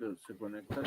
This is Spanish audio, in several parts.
Se conecta.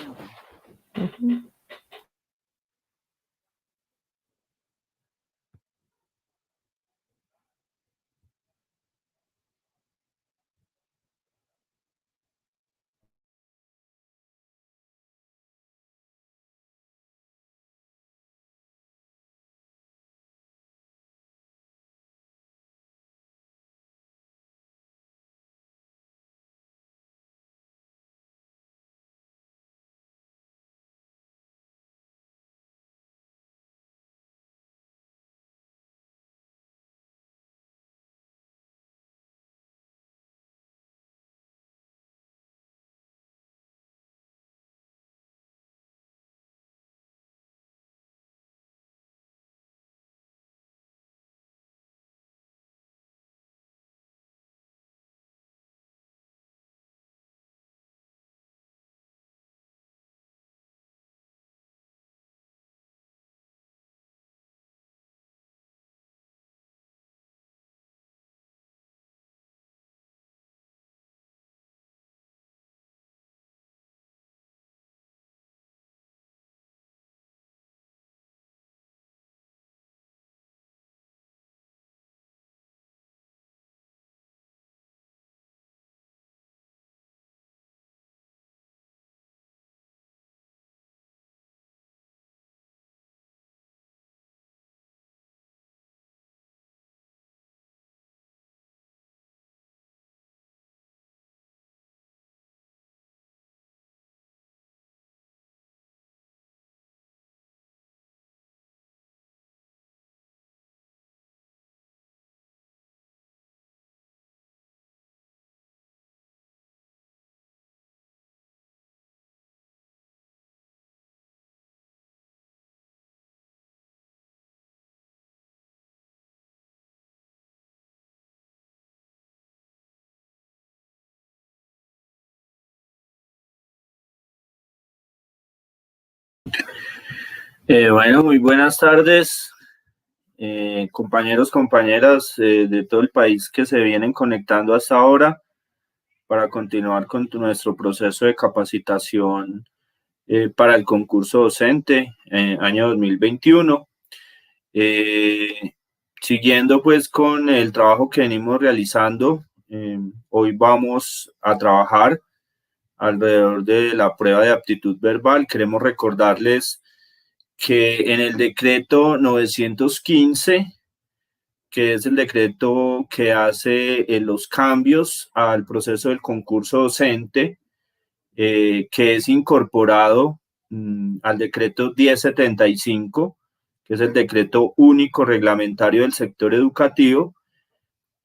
Bueno, muy buenas tardes, compañeros, compañeras de todo el país que se vienen conectando hasta ahora para continuar con nuestro proceso de capacitación para el concurso docente año 2021. Siguiendo pues con el trabajo que venimos realizando, hoy vamos a trabajar alrededor de la prueba de aptitud verbal. Queremos recordarles que en el decreto 915, que es el decreto que hace los cambios al proceso del concurso docente, que es incorporado al decreto 1075, que es el decreto único reglamentario del sector educativo,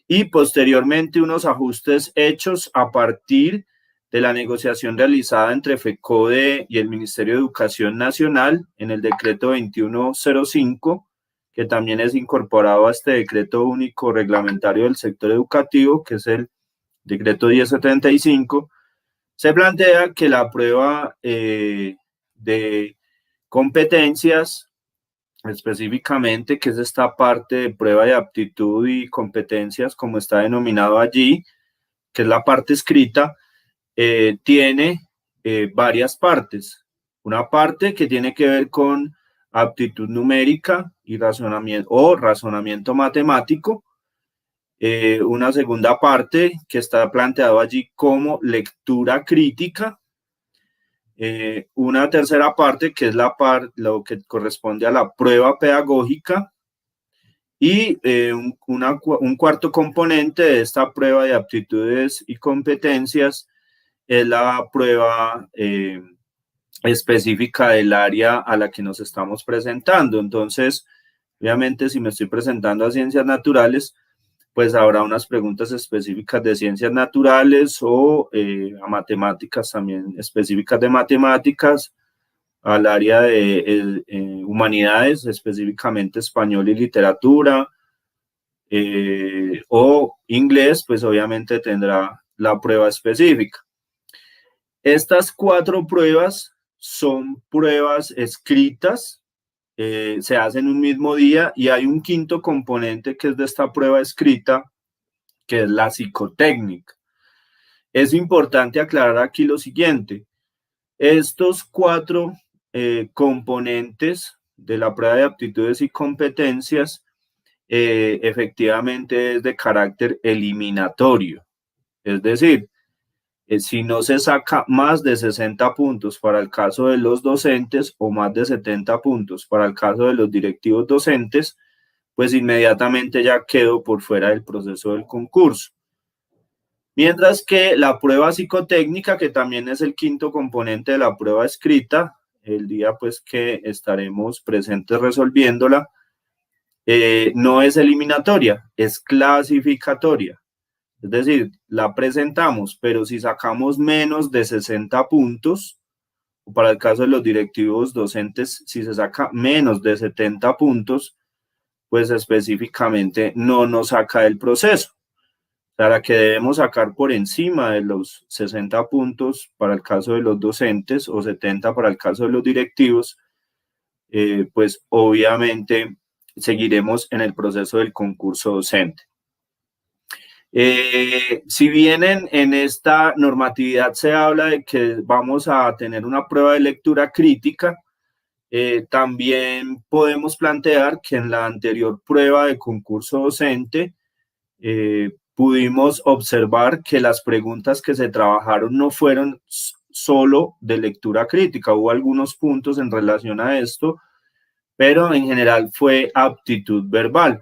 y posteriormente unos ajustes hechos a partir de la negociación realizada entre FECODE y el Ministerio de Educación Nacional en el decreto 2105, que también es incorporado a este decreto único reglamentario del sector educativo, que es el decreto 1075. Se plantea que la prueba de competencias, específicamente, que es esta parte de prueba de aptitud y competencias, como está denominado allí, que es la parte escrita, tiene varias partes. Una parte que tiene que ver con aptitud numérica y razonamiento matemático. Una segunda parte que está planteado allí como lectura crítica. Una tercera parte que es lo que corresponde a la prueba pedagógica. Y un cuarto componente de esta prueba de aptitudes y competencias es la prueba específica del área a la que nos estamos presentando. Entonces, obviamente, si me estoy presentando a ciencias naturales, pues habrá unas preguntas específicas de ciencias naturales o a matemáticas también, específicas de matemáticas, al área de humanidades, específicamente español y literatura, o inglés, pues obviamente tendrá la prueba específica. Estas 4 pruebas son pruebas escritas, se hacen un mismo día, y hay un quinto componente que es de esta prueba escrita, que es la psicotécnica. Es importante aclarar aquí lo siguiente: Estos cuatro componentes de la prueba de aptitudes y competencias efectivamente es de carácter eliminatorio. Es decir, si no se saca más de 60 puntos para el caso de los docentes o más de 70 puntos para el caso de los directivos docentes, pues inmediatamente ya quedo por fuera del proceso del concurso. Mientras que la prueba psicotécnica, que también es el quinto componente de la prueba escrita, el día pues que estaremos presentes resolviéndola, no es eliminatoria, es clasificatoria. Es decir, la presentamos, pero si sacamos menos de 60 puntos, o para el caso de los directivos docentes, si se saca menos de 70 puntos, pues específicamente no nos saca del proceso. Para que debemos sacar por encima de los 60 puntos para el caso de los docentes o 70 para el caso de los directivos, pues obviamente seguiremos en el proceso del concurso docente. Si bien en esta normatividad se habla de que vamos a tener una prueba de lectura crítica, también podemos plantear que en la anterior prueba de concurso docente pudimos observar que las preguntas que se trabajaron no fueron solo de lectura crítica, hubo algunos puntos en relación a esto, pero en general fue aptitud verbal.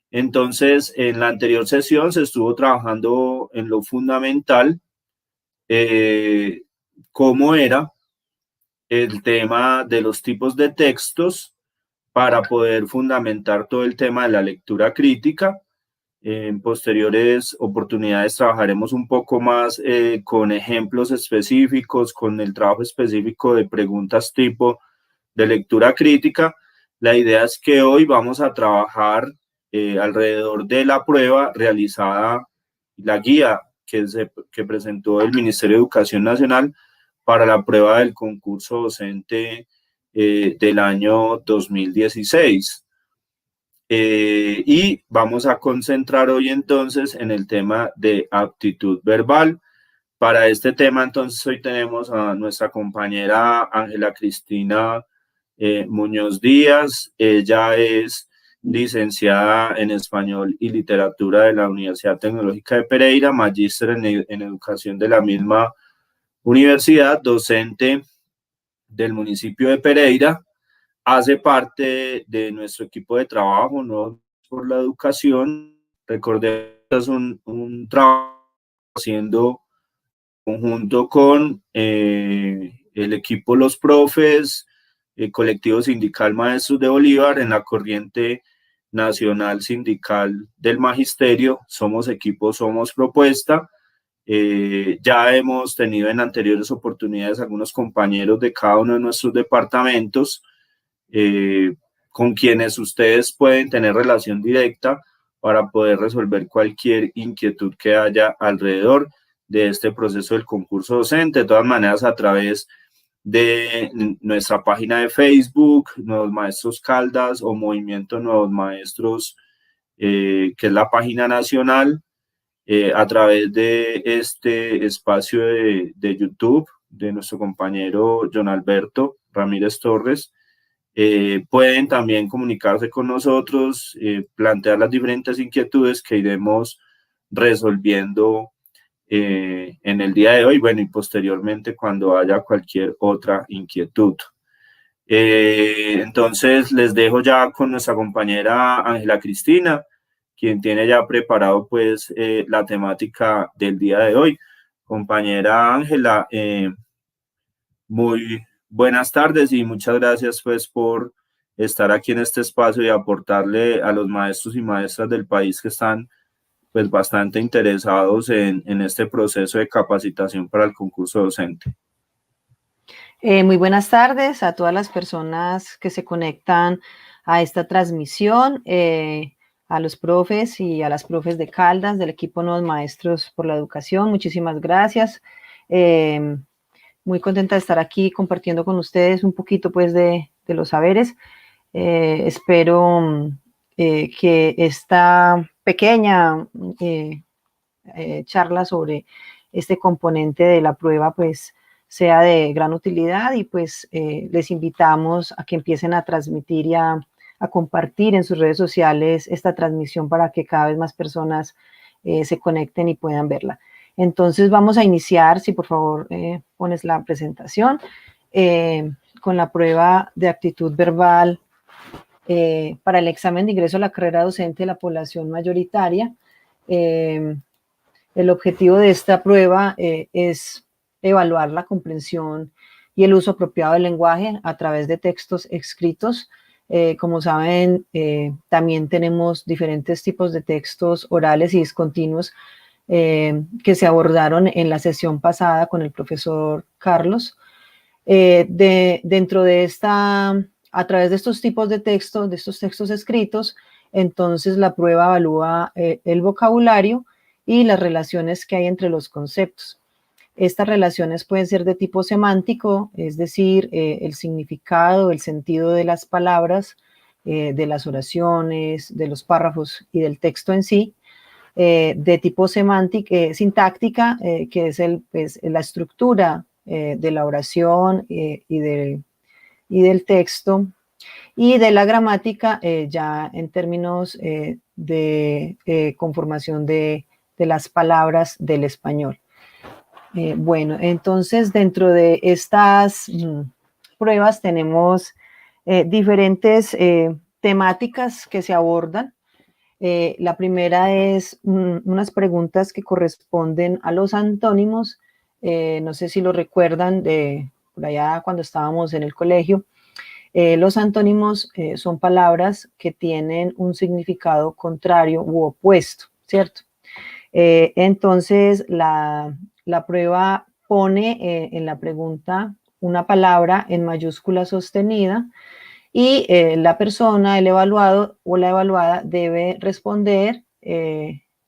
Entonces, en la anterior sesión se estuvo trabajando en lo fundamental, cómo era el tema de los tipos de textos para poder fundamentar todo el tema de la lectura crítica. En posteriores oportunidades trabajaremos un poco más con ejemplos específicos, con el trabajo específico de preguntas tipo de lectura crítica. La idea es que hoy vamos a trabajar alrededor de la prueba realizada, la guía que presentó el Ministerio de Educación Nacional para la prueba del concurso docente del año 2016. Y vamos a concentrar hoy entonces en el tema de aptitud verbal. Para este tema entonces hoy tenemos a nuestra compañera Ángela Cristina Muñoz Díaz. Ella es licenciada en Español y Literatura de la Universidad Tecnológica de Pereira, magíster en Educación de la misma universidad, docente del municipio de Pereira. Hace parte de nuestro equipo de trabajo, ¿no? Por la educación. Recordemos que es un trabajo haciendo conjunto con el equipo Los Profes, el colectivo sindical Maestros de Bolívar, en la corriente nacional sindical del magisterio. Somos equipo, somos propuesta. Ya hemos tenido en anteriores oportunidades algunos compañeros de cada uno de nuestros departamentos, con quienes ustedes pueden tener relación directa para poder resolver cualquier inquietud que haya alrededor de este proceso del concurso docente. De todas maneras, a través de nuestra página de Facebook, Nuevos Maestros Caldas, o Movimiento Nuevos Maestros, que es la página nacional, a través de este espacio de YouTube de nuestro compañero John Alberto Ramírez Torres, pueden también comunicarse con nosotros, plantear las diferentes inquietudes que iremos resolviendo en el día de hoy, bueno, y posteriormente cuando haya cualquier otra inquietud. Entonces les dejo ya con nuestra compañera Ángela Cristina, quien tiene ya preparado pues la temática del día de hoy. Compañera Ángela, muy buenas tardes y muchas gracias pues por estar aquí en este espacio y aportarle a los maestros y maestras del país que están pues bastante interesados en este proceso de capacitación para el concurso docente. Muy buenas tardes a todas las personas que se conectan a esta transmisión, a los profes y a las profes de Caldas, del equipo Nuevos Maestros por la Educación. Muchísimas gracias. Muy contenta de estar aquí compartiendo con ustedes un poquito pues de los saberes. Espero que esta pequeña charla sobre este componente de la prueba pues sea de gran utilidad y pues les invitamos a que empiecen a transmitir y a compartir en sus redes sociales esta transmisión para que cada vez más personas se conecten y puedan verla. Entonces vamos a iniciar, si por favor pones la presentación, con la prueba de aptitud verbal para el examen de ingreso a la carrera docente de la población mayoritaria. El objetivo de esta prueba es evaluar la comprensión y el uso apropiado del lenguaje a través de textos escritos. Como saben, también tenemos diferentes tipos de textos orales y discontinuos que se abordaron en la sesión pasada con el profesor Carlos. Dentro de a través de estos tipos de textos, de estos textos escritos, entonces la prueba evalúa el vocabulario y las relaciones que hay entre los conceptos. Estas relaciones pueden ser de tipo semántico, es decir, el significado, el sentido de las palabras, de las oraciones, de los párrafos y del texto en sí. De tipo sintáctica, que es la estructura de la oración y del texto, y de la gramática ya en términos de conformación de las palabras del español. Bueno, entonces dentro de estas pruebas tenemos diferentes temáticas que se abordan. La primera es unas preguntas que corresponden a los antónimos. No sé si lo recuerdan de por allá cuando estábamos en el colegio. Los antónimos son palabras que tienen un significado contrario u opuesto, ¿cierto? Entonces, la prueba pone en la pregunta una palabra en mayúscula sostenida y la persona, el evaluado o la evaluada debe responder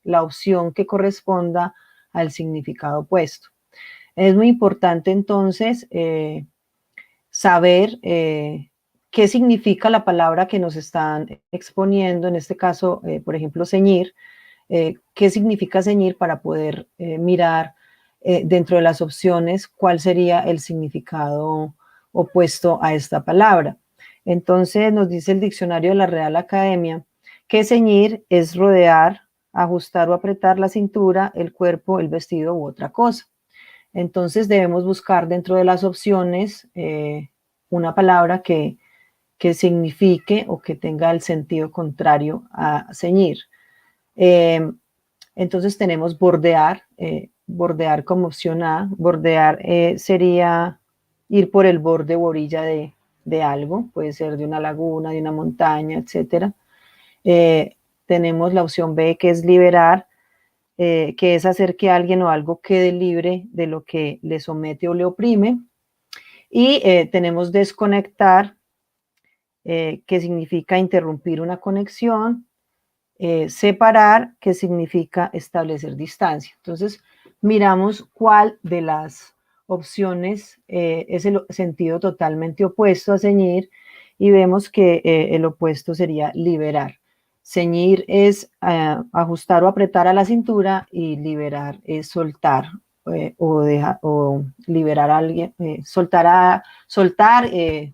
la opción que corresponda al significado opuesto. Es muy importante entonces saber qué significa la palabra que nos están exponiendo, en este caso, por ejemplo, ceñir, qué significa ceñir para poder mirar dentro de las opciones cuál sería el significado opuesto a esta palabra. Entonces nos dice el diccionario de la Real Academia que ceñir es rodear, ajustar o apretar la cintura, el cuerpo, el vestido u otra cosa. Entonces debemos buscar dentro de las opciones una palabra que signifique o que tenga el sentido contrario a ceñir. Entonces tenemos bordear, bordear como opción A. Bordear sería ir por el borde o orilla de algo, puede ser de una laguna, de una montaña, etc. Tenemos la opción B, que es liberar, que es hacer que alguien o algo quede libre de lo que le somete o le oprime. Y tenemos desconectar, que significa interrumpir una conexión. Separar, que significa establecer distancia. Entonces, miramos cuál de las opciones es el sentido totalmente opuesto a ceñir y vemos que el opuesto sería liberar. Ceñir es ajustar o apretar a la cintura y liberar es soltar o liberar a alguien, soltar,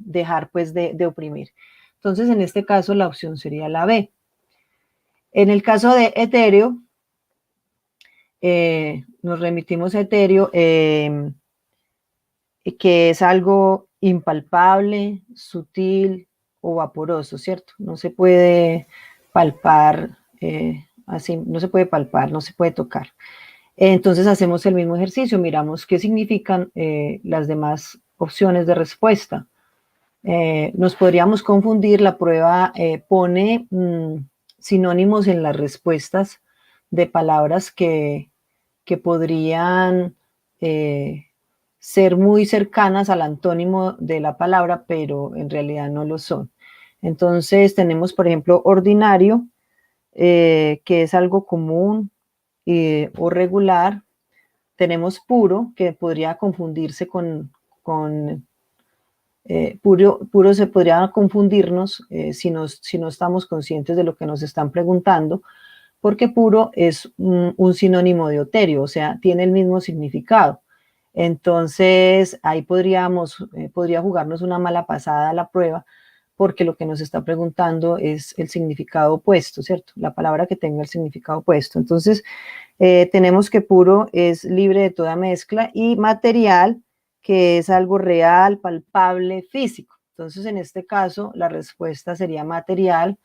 dejar pues de oprimir. Entonces, en este caso, la opción sería la B. En el caso de etéreo, nos remitimos a etéreo, que es algo impalpable, sutil o vaporoso, ¿cierto? No se puede palpar, así, no se puede palpar, no se puede tocar. Entonces hacemos el mismo ejercicio, miramos qué significan las demás opciones de respuesta. Nos podríamos confundir, la prueba pone sinónimos en las respuestas de palabras que podrían ser muy cercanas al antónimo de la palabra, pero en realidad no lo son. Entonces tenemos, por ejemplo, ordinario, que es algo común o regular. Tenemos puro, que podría confundirse con puro se podría confundirnos si no estamos conscientes de lo que nos están preguntando, porque puro es un sinónimo de etéreo, o sea, tiene el mismo significado. Entonces, ahí podría jugarnos una mala pasada a la prueba, porque lo que nos está preguntando es el significado opuesto, ¿cierto? La palabra que tenga el significado opuesto. Entonces, tenemos que puro es libre de toda mezcla y material, que es algo real, palpable, físico. Entonces, en este caso, la respuesta sería material,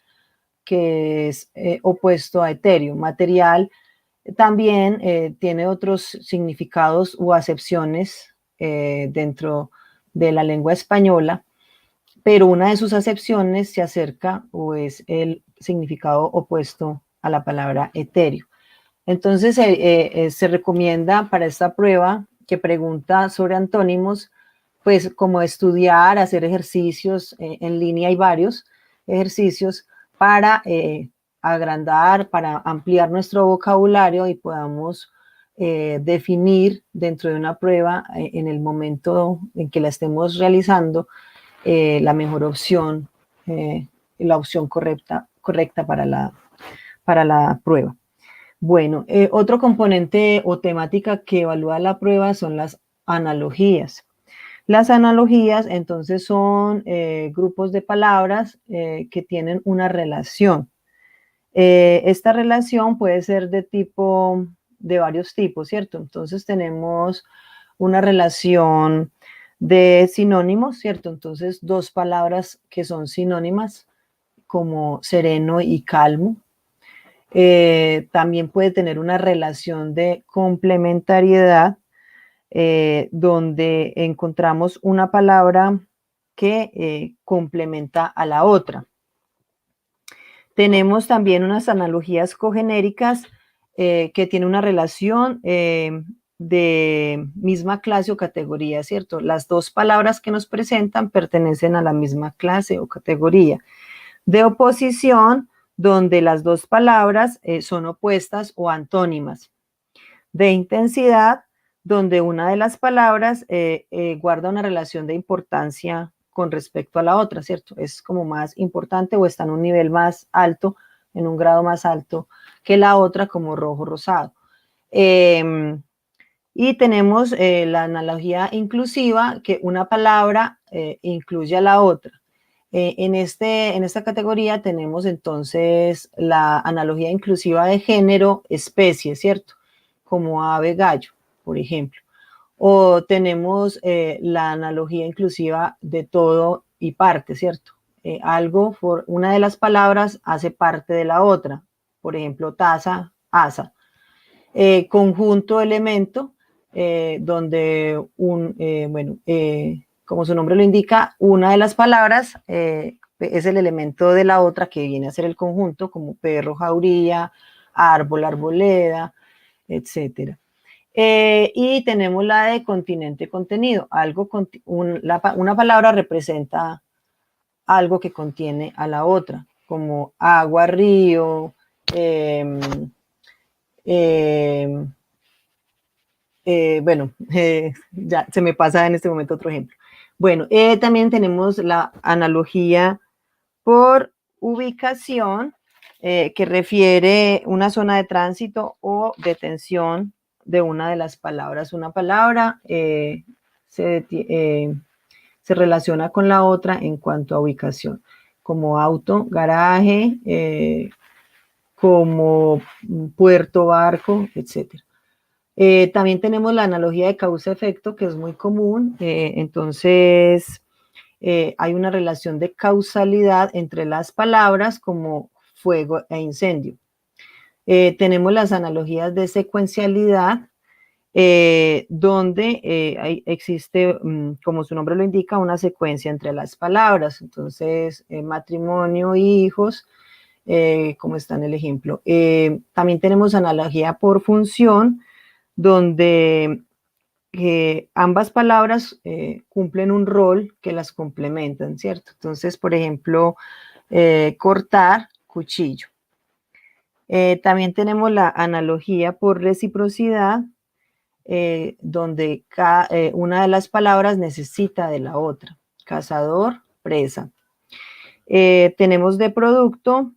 que es opuesto a etéreo. Material también tiene otros significados u acepciones dentro de la lengua española, pero una de sus acepciones se acerca o es el significado opuesto a la palabra etéreo. Entonces, se recomienda para esta prueba que pregunta sobre antónimos, pues como estudiar, hacer ejercicios en línea, hay varios ejercicios para agrandar, para ampliar nuestro vocabulario y podamos definir dentro de una prueba en el momento en que la estemos realizando la mejor opción, la opción correcta para la prueba. Bueno, otro componente o temática que evalúa la prueba son las analogías. Las analogías, entonces, son grupos de palabras que tienen una relación. Esta relación puede ser de varios tipos, ¿cierto? Entonces, tenemos una relación de sinónimos, ¿cierto? Entonces, dos palabras que son sinónimas, como sereno y calmo. También puede tener una relación de complementariedad, donde encontramos una palabra que complementa a la otra. Tenemos también unas analogías cogenéricas que tienen una relación de misma clase o categoría, ¿cierto? Las dos palabras que nos presentan pertenecen a la misma clase o categoría. De oposición, donde las dos palabras son opuestas o antónimas. De intensidad, donde una de las palabras guarda una relación de importancia con respecto a la otra, ¿cierto? Es como más importante o está en un nivel más alto, en un grado más alto que la otra, como rojo, rosado. Y tenemos la analogía inclusiva, que una palabra incluye a la otra. En esta categoría tenemos entonces la analogía inclusiva de género, especie, ¿cierto? Como ave, gallo, por ejemplo. O tenemos la analogía inclusiva de todo y parte, ¿cierto? Una de las palabras hace parte de la otra. Por ejemplo, taza, asa. Conjunto, elemento, donde como su nombre lo indica, una de las palabras es el elemento de la otra que viene a ser el conjunto, como perro, jauría, árbol, arboleda, etcétera. Y tenemos la de continente, contenido. Una palabra representa algo que contiene a la otra, como agua, río, ya se me pasa en este momento otro ejemplo. Bueno, también tenemos la analogía por ubicación, que refiere una zona de tránsito o detención de una de las palabras. Una palabra se relaciona con la otra en cuanto a ubicación, como auto, garaje, como puerto, barco, etcétera. También tenemos la analogía de causa-efecto, que es muy común. Entonces, hay una relación de causalidad entre las palabras, como fuego e incendio. Tenemos las analogías de secuencialidad, donde existe, como su nombre lo indica, una secuencia entre las palabras. Entonces, matrimonio, hijos, como está en el ejemplo. También tenemos analogía por función, donde ambas palabras cumplen un rol que las complementan, ¿cierto? Entonces, por ejemplo, cortar, cuchillo. También tenemos la analogía por reciprocidad, donde una de las palabras necesita de la otra. Cazador, presa. Tenemos de producto,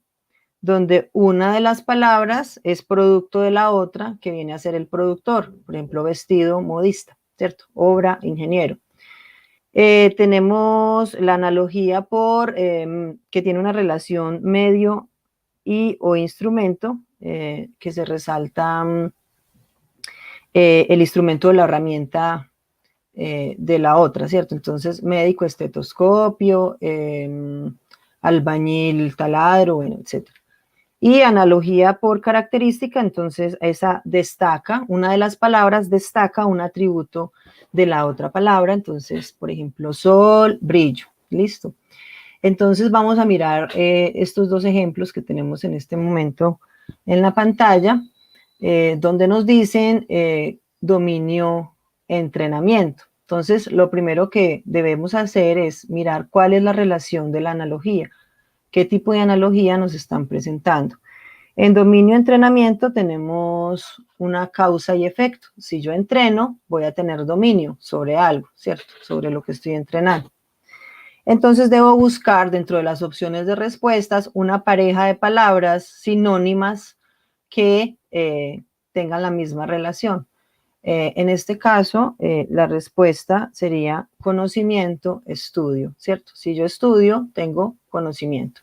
donde una de las palabras es producto de la otra, que viene a ser el productor, por ejemplo, vestido, modista. ¿cierto? Obra, ingeniero. Tenemos la analogía por que tiene una relación medio y o instrumento, que se resalta el instrumento de la herramienta de la otra, ¿cierto? Entonces, médico, estetoscopio, albañil, taladro, bueno, etcétera. Y analogía por característica, entonces esa destaca, una de las palabras destaca un atributo de la otra palabra, entonces, por ejemplo, sol, brillo, listo. Entonces vamos a mirar estos dos ejemplos que tenemos en este momento en la pantalla, donde nos dicen dominio, entrenamiento. Entonces, lo primero que debemos hacer es mirar cuál es la relación de la analogía, qué tipo de analogía nos están presentando. En dominio entrenamiento tenemos una causa y efecto. Si yo entreno, voy a tener dominio sobre algo, ¿cierto? Sobre lo que estoy entrenando. Entonces debo buscar dentro de las opciones de respuestas una pareja de palabras sinónimas que tengan la misma relación. En este caso, la respuesta sería conocimiento, estudio, ¿cierto? Si yo estudio, tengo conocimiento.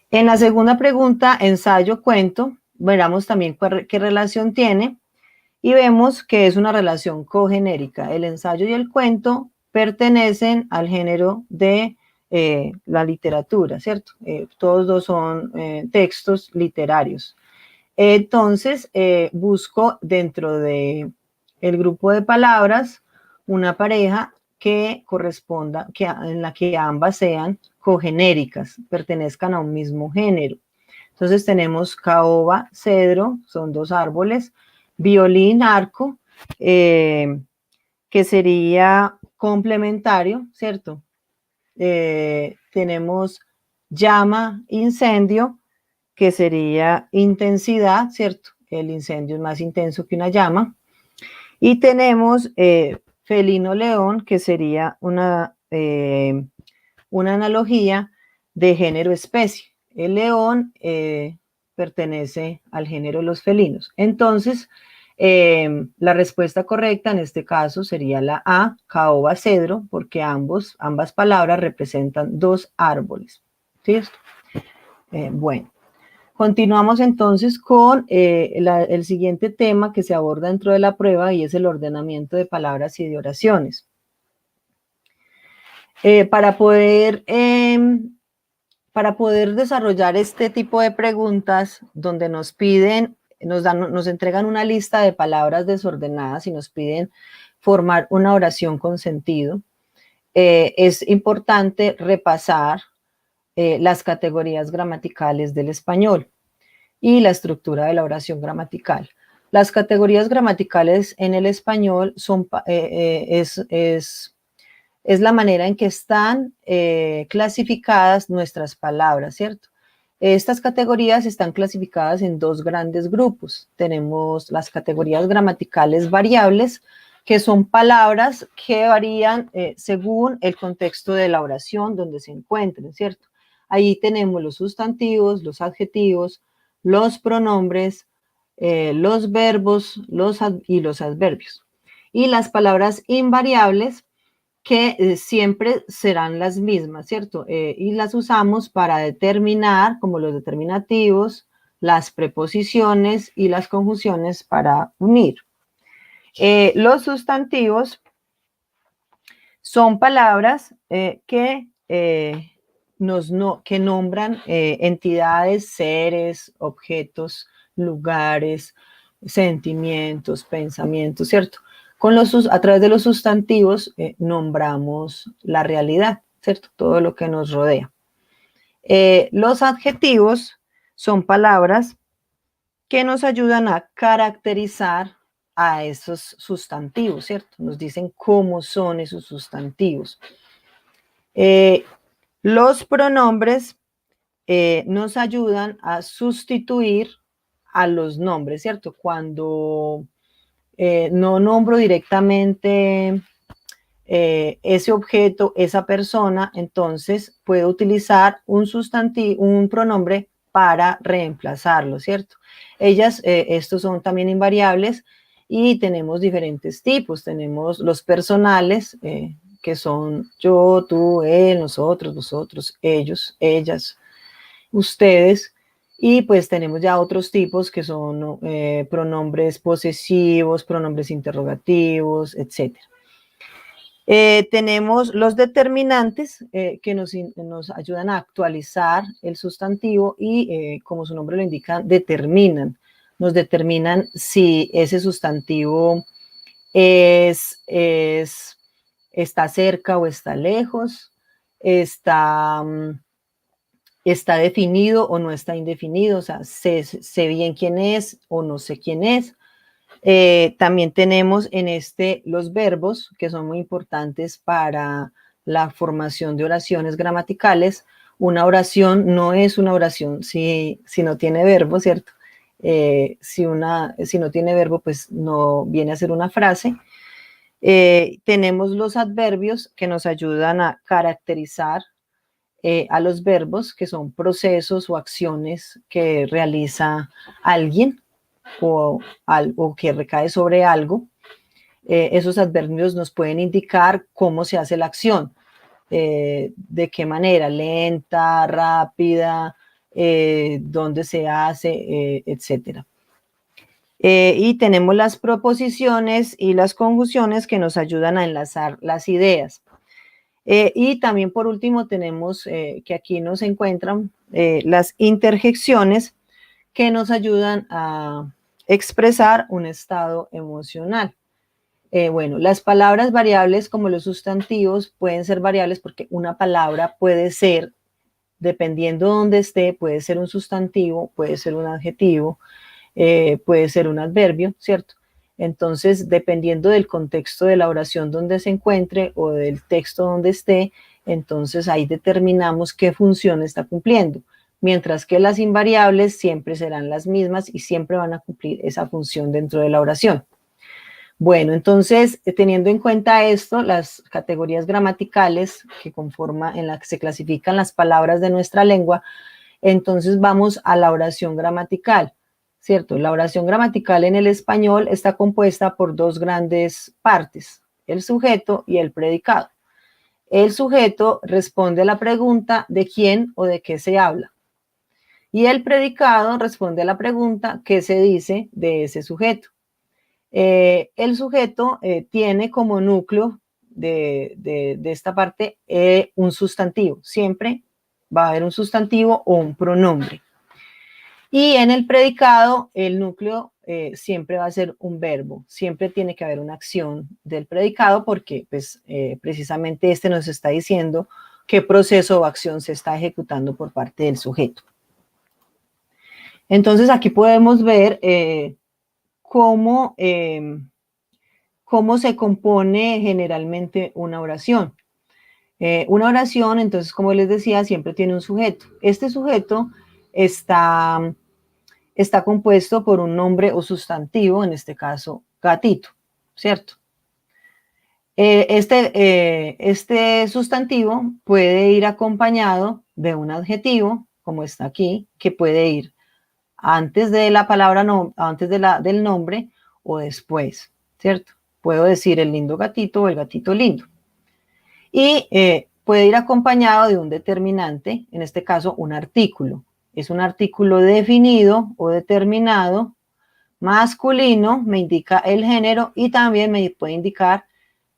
En la segunda pregunta, ensayo, cuento, veremos también qué relación tiene y vemos que es una relación cogenérica. El ensayo y el cuento pertenecen al género de la literatura, ¿cierto? Todos dos son textos literarios. Entonces, busco dentro de el grupo de palabras una pareja que corresponda, en la que ambas sean cogenéricas, pertenezcan a un mismo género. Entonces tenemos caoba, cedro, son dos árboles, violín, arco, que sería complementario, ¿cierto? Tenemos llama, incendio, que sería intensidad, ¿cierto? El incendio es más intenso que una llama. Y tenemos felino león, que sería una analogía de género-especie. El león pertenece al género de los felinos. Entonces, la respuesta correcta en este caso sería la A, caoba, cedro, porque ambas palabras representan dos árboles. ¿Sí? Bueno. Continuamos entonces con el siguiente tema que se aborda dentro de la prueba y es el ordenamiento de palabras y de oraciones. Para poder desarrollar este tipo de preguntas donde nos piden, nos entregan una lista de palabras desordenadas y nos piden formar una oración con sentido, es importante repasar las categorías gramaticales del español y la estructura de la oración gramatical. Las categorías gramaticales en el español es la manera en que están clasificadas nuestras palabras, ¿cierto? Estas categorías están clasificadas en dos grandes grupos. Tenemos las categorías gramaticales variables, que son palabras que varían según el contexto de la oración donde se encuentren, ¿cierto? Ahí tenemos los sustantivos, los adjetivos, los pronombres, los verbos y los adverbios. Y las palabras invariables, que siempre serán las mismas, ¿cierto? Y las usamos para determinar, como los determinativos, las preposiciones y las conjunciones para unir. Los sustantivos son palabras que nombran entidades, seres, objetos, lugares, sentimientos, pensamientos, ¿cierto? A través de los sustantivos nombramos la realidad, ¿cierto? Todo lo que nos rodea. Los adjetivos son palabras que nos ayudan a caracterizar a esos sustantivos, ¿cierto? Nos dicen cómo son esos sustantivos. Los pronombres nos ayudan a sustituir a los nombres, ¿cierto? Cuando no nombro directamente ese objeto, esa persona, entonces puedo utilizar un pronombre para reemplazarlo, ¿cierto? Estos son también invariables Y tenemos diferentes tipos. Tenemos los personales, que son yo, tú, él, nosotros, vosotros, ellos, ellas, ustedes. Y pues tenemos ya otros tipos que son pronombres posesivos, pronombres interrogativos, etc. Tenemos los determinantes que nos ayudan a actualizar el sustantivo y, como su nombre lo indica, nos determinan si ese sustantivo está cerca o está lejos, está, está definido o no está indefinido, o sea, sé bien quién es o no sé quién es. También tenemos en los verbos, que son muy importantes para la formación de oraciones gramaticales. Una oración no es una oración si no tiene verbo, ¿cierto? Si no tiene verbo, pues no viene a ser una frase. Tenemos los adverbios que nos ayudan a caracterizar a los verbos, que son procesos o acciones que realiza alguien o que recae sobre algo. Esos adverbios nos pueden indicar cómo se hace la acción, de qué manera, lenta, rápida, dónde se hace, etcétera. Y tenemos las proposiciones y las conjunciones que nos ayudan a enlazar las ideas. Y también, por último, tenemos que aquí nos encuentran las interjecciones que nos ayudan a expresar un estado emocional. Bueno, las palabras variables como los sustantivos pueden ser variables porque una palabra puede ser, dependiendo de dónde esté, puede ser un sustantivo, puede ser un adjetivo, puede ser un adverbio, ¿cierto? Entonces, dependiendo del contexto de la oración donde se encuentre o del texto donde esté, entonces ahí determinamos qué función está cumpliendo, mientras que las invariables siempre serán las mismas y siempre van a cumplir esa función dentro de la oración. Bueno, entonces, teniendo en cuenta esto, las categorías gramaticales en las que se clasifican las palabras de nuestra lengua, entonces vamos a la oración gramatical, ¿cierto? La oración gramatical en el español está compuesta por dos grandes partes, el sujeto y el predicado. El sujeto responde a la pregunta de quién o de qué se habla. Y el predicado responde a la pregunta qué se dice de ese sujeto. El sujeto tiene como núcleo de esta parte un sustantivo. Siempre va a haber un sustantivo o un pronombre. Y en el predicado, el núcleo siempre va a ser un verbo. Siempre tiene que haber una acción del predicado porque pues, precisamente nos está diciendo qué proceso o acción se está ejecutando por parte del sujeto. Entonces, aquí podemos ver cómo se compone generalmente una oración. Una oración, entonces, como les decía, siempre tiene un sujeto. Este sujeto está compuesto por un nombre o sustantivo, en este caso, gatito, ¿cierto? Este sustantivo puede ir acompañado de un adjetivo, como está aquí, que puede ir antes de la palabra, antes del nombre o después, ¿cierto? Puedo decir el lindo gatito o el gatito lindo. Y puede ir acompañado de un determinante, en este caso un artículo. Es un artículo definido o determinado, masculino, me indica el género y también me puede indicar,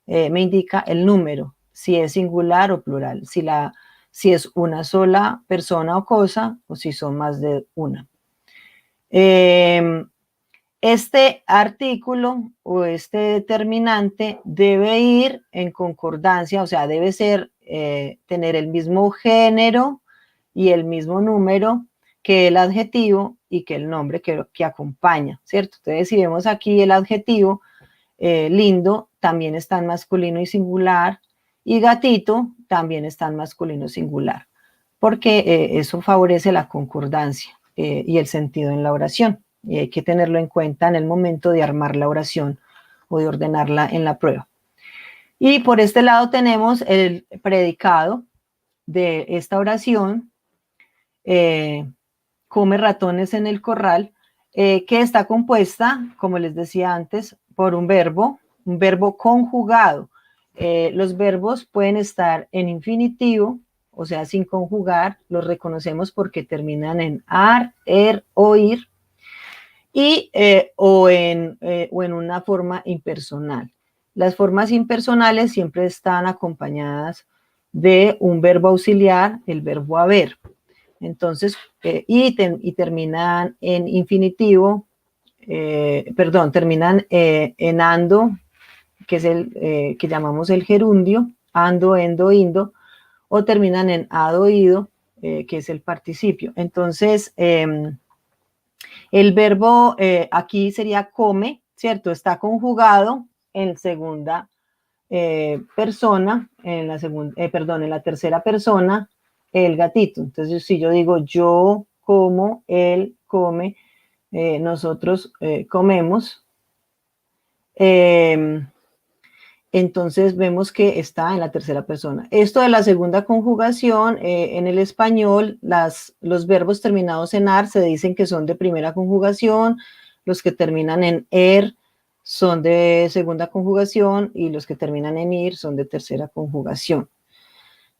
me indica el número, si es singular o plural, si es una sola persona o cosa o si son más de una. Este artículo o este determinante debe ir en concordancia, o sea, debe ser, tener el mismo género y el mismo número que el adjetivo y que el nombre que acompaña, ¿cierto? Entonces, si vemos aquí el adjetivo, lindo, también está en masculino y singular, y gatito también está en masculino y singular, porque eso favorece la concordancia y el sentido en la oración. Y hay que tenerlo en cuenta en el momento de armar la oración o de ordenarla en la prueba. Y por este lado tenemos el predicado de esta oración, come ratones en el corral. que está compuesta, como les decía antes, por un verbo conjugado. Los verbos pueden estar en infinitivo, o sea, sin conjugar, los reconocemos porque terminan en ar, er, oír, o en una forma impersonal. Las formas impersonales siempre están acompañadas de un verbo auxiliar, el verbo haber. Entonces, y terminan en infinitivo, terminan en ando, que es el que llamamos el gerundio, ando, endo, indo, o terminan en ado, ido, que es el participio. Entonces, el verbo aquí sería come, ¿cierto? Está conjugado en segunda persona, en la tercera persona, el gatito. Entonces, si yo digo yo como, él come, nosotros comemos, entonces vemos que está en la tercera persona. Esto de la segunda conjugación, en el español, los verbos terminados en ar se dicen que son de primera conjugación, los que terminan en er son de segunda conjugación y los que terminan en ir son de tercera conjugación.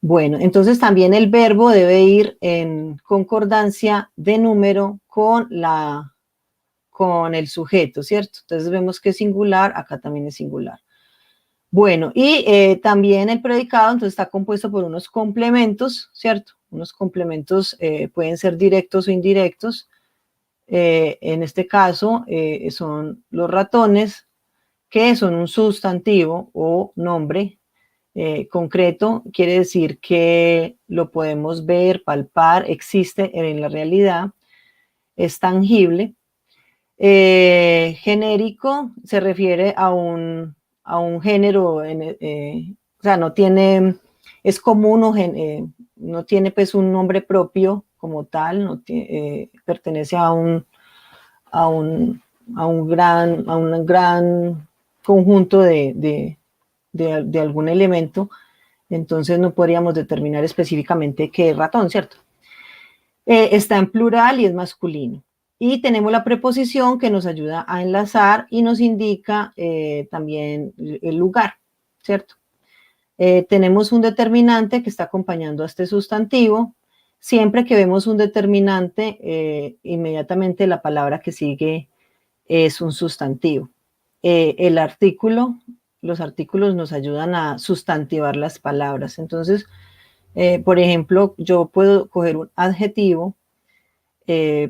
Bueno, entonces también el verbo debe ir en concordancia de número con el sujeto, ¿cierto? Entonces vemos que es singular, acá también es singular. Bueno, y también el predicado entonces está compuesto por unos complementos, ¿cierto? Unos complementos pueden ser directos o indirectos. En este caso son los ratones, que son un sustantivo o nombre concreto, quiere decir que lo podemos ver, palpar, existe en la realidad, es tangible. Genérico se refiere a un género, o sea, no tiene, es común o no tiene pues un nombre propio como tal, no pertenece a un gran conjunto de algún elemento, entonces no podríamos determinar específicamente qué es ratón, ¿cierto? Está en plural y es masculino. Y tenemos la preposición que nos ayuda a enlazar y nos indica también el lugar, ¿cierto? Tenemos un determinante que está acompañando a este sustantivo. Siempre que vemos un determinante, inmediatamente la palabra que sigue es un sustantivo. Los artículos nos ayudan a sustantivar las palabras. Entonces, por ejemplo, yo puedo coger un adjetivo,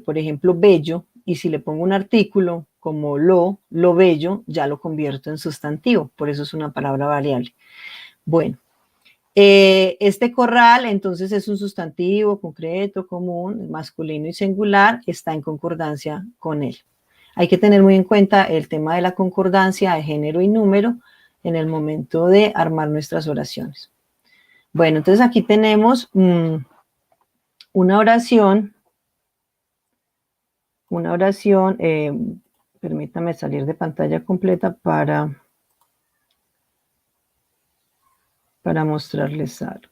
por ejemplo, bello, y si le pongo un artículo como lo bello, ya lo convierto en sustantivo, por eso es una palabra variable. Bueno, este corral entonces es un sustantivo concreto, común, masculino y singular, está en concordancia con él. Hay que tener muy en cuenta el tema de la concordancia de género y número en el momento de armar nuestras oraciones. Bueno, entonces aquí tenemos una oración, permítame salir de pantalla completa para mostrarles algo.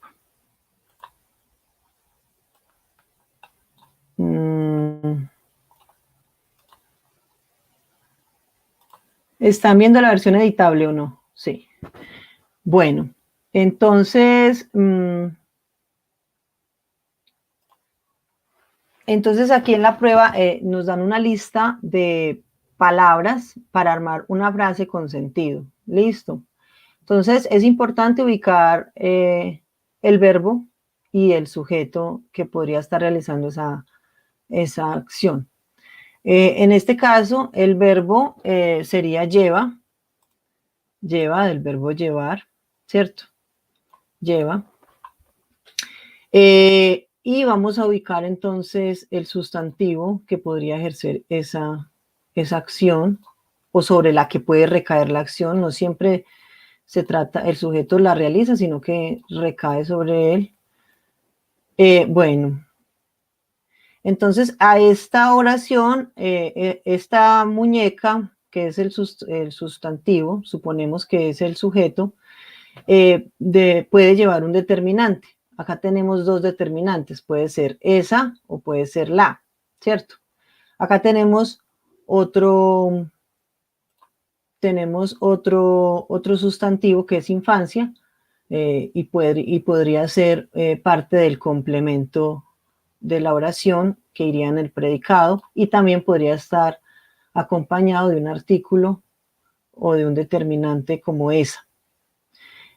¿Están viendo la versión editable o no? Sí. Bueno, entonces, aquí en la prueba nos dan una lista de palabras para armar una frase con sentido. Listo. Entonces, es importante ubicar el verbo y el sujeto que podría estar realizando esa acción. En este caso, el verbo sería lleva, del verbo llevar, ¿cierto? Lleva. Y vamos a ubicar entonces el sustantivo que podría ejercer esa acción o sobre la que puede recaer la acción. No siempre se trata, el sujeto la realiza, sino que recae sobre él. Bueno, entonces a esta oración, esta muñeca, que es el sustantivo, suponemos que es el sujeto, puede llevar un determinante. Acá tenemos dos determinantes, puede ser esa o puede ser la, ¿cierto? Acá tenemos otro sustantivo que es infancia, y podría ser parte del complemento de la oración que iría en el predicado, y también podría estar acompañado de un artículo o de un determinante como esa.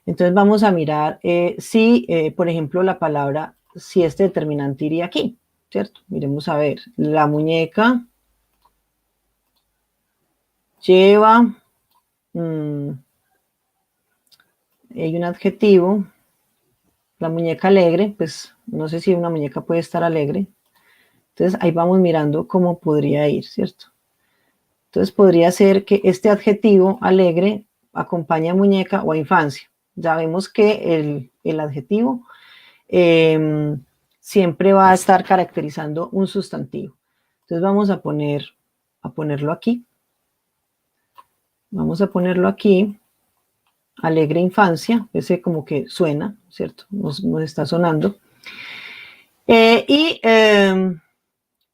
Entonces vamos a mirar si, por ejemplo, la palabra, si este determinante iría aquí, ¿cierto? Miremos a ver, la muñeca lleva, hay un adjetivo, la muñeca alegre, pues no sé si una muñeca puede estar alegre. Entonces ahí vamos mirando cómo podría ir, ¿cierto? Entonces podría ser que este adjetivo alegre acompañe a muñeca o a infancia. Ya vemos que el adjetivo siempre va a estar caracterizando un sustantivo. Entonces vamos a ponerlo aquí. Vamos a ponerlo aquí. Alegre infancia, ese como que suena, ¿cierto? Nos está sonando.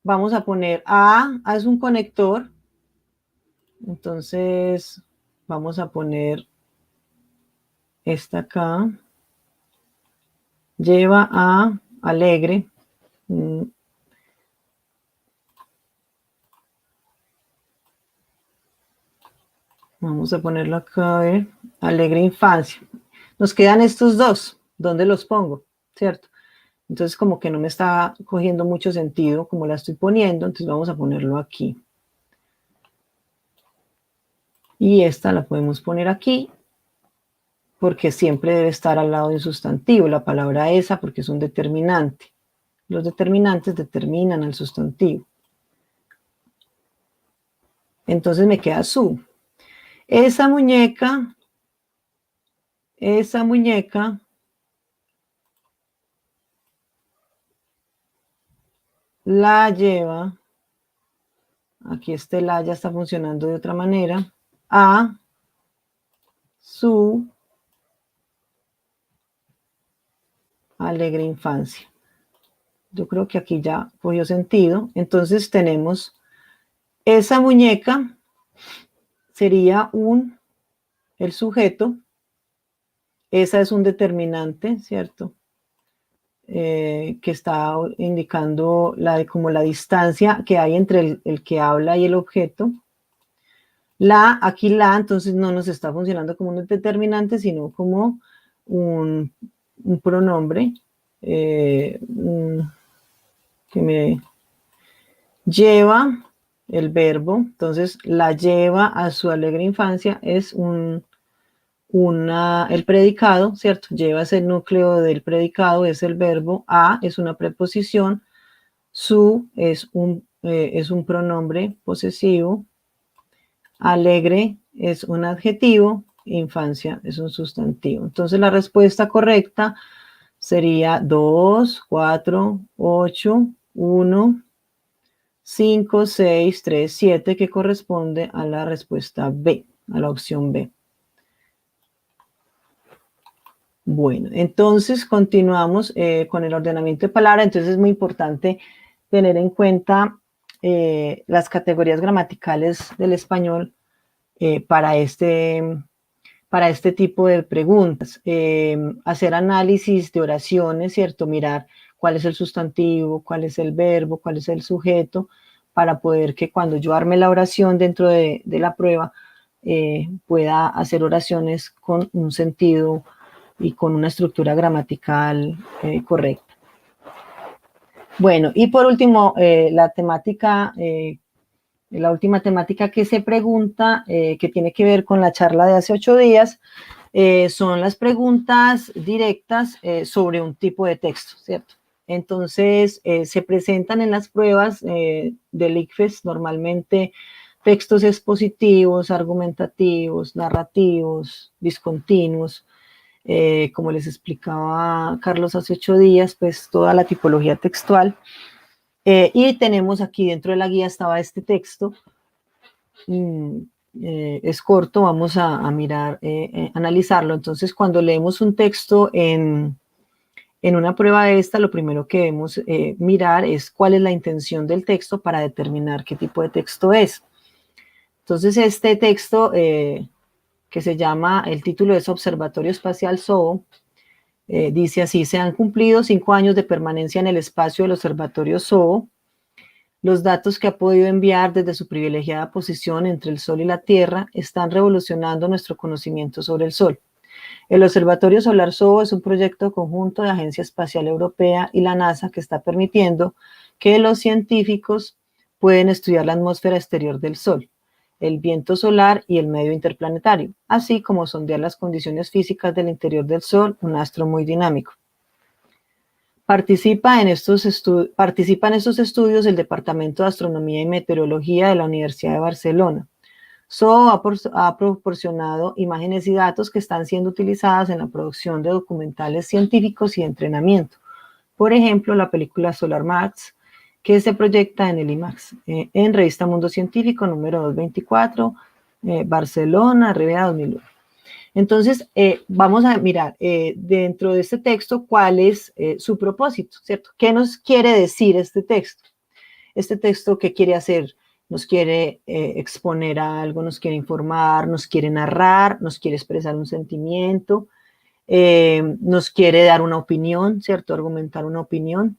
Vamos a poner A es un conector. Entonces vamos a poner esta acá. Lleva a alegre. Vamos a ponerlo acá, a ver. Alegre infancia. Nos quedan estos dos. ¿Dónde los pongo? ¿Cierto? Entonces como que no me está cogiendo mucho sentido como la estoy poniendo. Entonces vamos a ponerlo aquí. Y esta la podemos poner aquí, porque siempre debe estar al lado de un sustantivo. La palabra esa, porque es un determinante. Los determinantes determinan al sustantivo. Entonces me queda su. Esa muñeca la lleva, aquí este la ya está funcionando de otra manera, a su alegre infancia. Yo creo que aquí ya cogió sentido. Entonces tenemos esa muñeca, sería el sujeto. Esa es un determinante, ¿cierto? Que está indicando como la distancia que hay entre el que habla y el objeto. Aquí entonces no nos está funcionando como un determinante, sino como un pronombre que me lleva el verbo. Entonces, la lleva a su alegre infancia es el predicado, ¿cierto? Lleva ese núcleo del predicado, es el verbo. A es una preposición. Su es un pronombre posesivo. Alegre es un adjetivo. Infancia es un sustantivo. Entonces, la respuesta correcta sería 2, 4, 8, 1, 5, 6, 3, 7, que corresponde a la respuesta B, a la opción B. Bueno, entonces continuamos con el ordenamiento de palabra. Entonces es muy importante tener en cuenta las categorías gramaticales del español para este tipo de preguntas. Hacer análisis de oraciones, ¿cierto? Mirar cuál es el sustantivo, cuál es el verbo, cuál es el sujeto, para poder que cuando yo arme la oración dentro de la prueba, pueda hacer oraciones con un sentido y con una estructura gramatical correcta. Bueno, y por último, la última temática que se pregunta, que tiene que ver con la charla de hace 8 días, son las preguntas directas sobre un tipo de texto, ¿cierto? Entonces, se presentan en las pruebas del ICFES normalmente textos expositivos, argumentativos, narrativos, discontinuos. Como les explicaba Carlos hace 8 días, pues toda la tipología textual. Y tenemos aquí dentro de la guía estaba este texto. Es corto, vamos a mirar, analizarlo. Entonces, cuando leemos un texto en una prueba de esta, lo primero que debemos mirar es cuál es la intención del texto para determinar qué tipo de texto es. Entonces, este texto que se llama, el título es Observatorio Espacial SOO, dice así: se han cumplido 5 años de permanencia en el espacio del Observatorio SOO. Los datos que ha podido enviar desde su privilegiada posición entre el Sol y la Tierra están revolucionando nuestro conocimiento sobre el Sol. El Observatorio Solar SOO es un proyecto conjunto de Agencia Espacial Europea y la NASA que está permitiendo que los científicos pueden estudiar la atmósfera exterior del Sol, el viento solar y el medio interplanetario, así como sondear las condiciones físicas del interior del Sol, un astro muy dinámico. Participa en estos estudios el Departamento de Astronomía y Meteorología de la Universidad de Barcelona. SOO ha proporcionado imágenes y datos que están siendo utilizadas en la producción de documentales científicos y de entrenamiento. Por ejemplo, la película Solar Max, que se proyecta en el IMAX, en Revista Mundo Científico número 224, Barcelona, RBA 2001. Entonces, vamos a mirar dentro de este texto cuál es su propósito, ¿cierto? ¿Qué nos quiere decir este texto? Este texto, ¿qué quiere hacer? Nos quiere exponer algo, nos quiere informar, nos quiere narrar, nos quiere expresar un sentimiento, nos quiere dar una opinión, ¿cierto? Argumentar una opinión.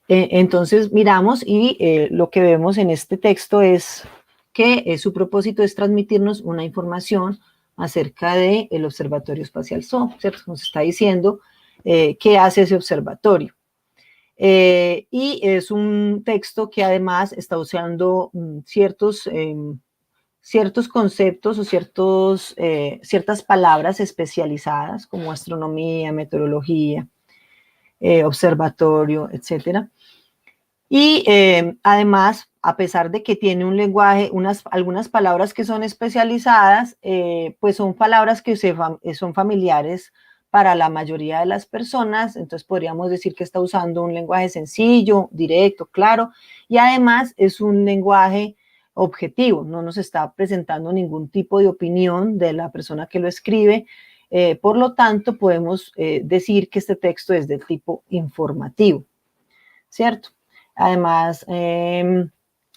Entonces miramos y lo que vemos en este texto es que su propósito es transmitirnos una información acerca del Observatorio Espacial SOO, ¿cierto? Nos está diciendo qué hace ese observatorio. Y es un texto que además está usando ciertos conceptos o ciertas palabras especializadas como astronomía, meteorología, observatorio, etcétera. Y además, a pesar de que tiene un lenguaje, algunas palabras que son especializadas, pues son palabras que son familiares para la mayoría de las personas, entonces podríamos decir que está usando un lenguaje sencillo, directo, claro, y además es un lenguaje objetivo, no nos está presentando ningún tipo de opinión de la persona que lo escribe, por lo tanto podemos decir que este texto es del tipo informativo, ¿cierto? Además,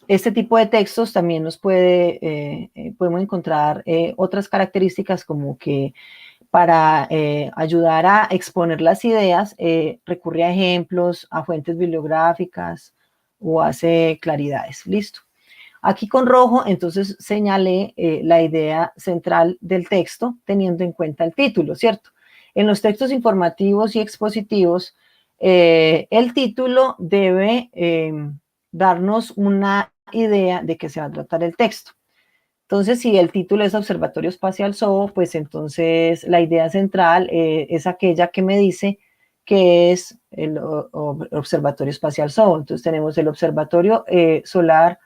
este tipo de textos también podemos encontrar otras características como que para ayudar a exponer las ideas, recurre a ejemplos, a fuentes bibliográficas o hace claridades. Listo. Aquí con rojo, entonces señalé la idea central del texto teniendo en cuenta el título, ¿cierto? En los textos informativos y expositivos, el título debe darnos una idea de qué se va a tratar el texto. Entonces, si el título es Observatorio Espacial SOO, pues entonces la idea central es aquella que me dice que es el Observatorio Espacial SOO. Entonces tenemos el Observatorio Solar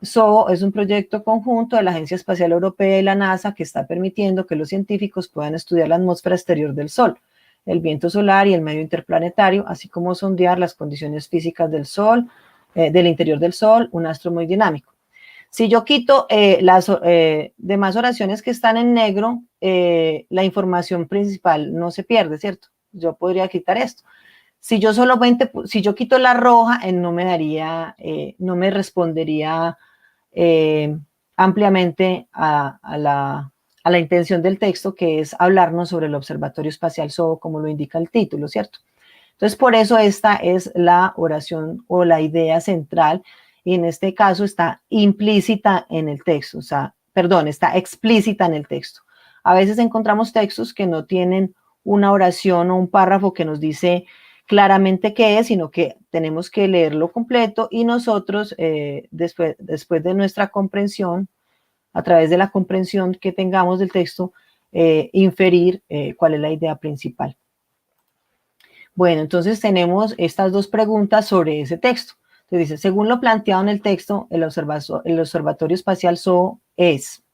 SOO, es un proyecto conjunto de la Agencia Espacial Europea y la NASA que está permitiendo que los científicos puedan estudiar la atmósfera exterior del Sol, el viento solar y el medio interplanetario, así como sondear las condiciones físicas del Sol, del interior del Sol, un astro muy dinámico. Si yo quito las demás oraciones que están en negro, la información principal no se pierde, ¿cierto? Yo podría quitar esto. Si yo quito la roja, no me daría, no me respondería ampliamente a la intención del texto, que es hablarnos sobre el Observatorio Espacial SOO, como lo indica el título, ¿cierto? Entonces, por eso esta es la oración o la idea central, y en este caso está implícita en el texto, o sea, perdón, está explícita en el texto. A veces encontramos textos que no tienen una oración o un párrafo que nos dice claramente qué es, sino que tenemos que leerlo completo y nosotros, después de nuestra comprensión, a través de la comprensión que tengamos del texto, inferir cuál es la idea principal. Bueno, entonces tenemos estas dos preguntas sobre ese texto. Entonces dice, según lo planteado en el texto, el Observatorio Espacial SOO es.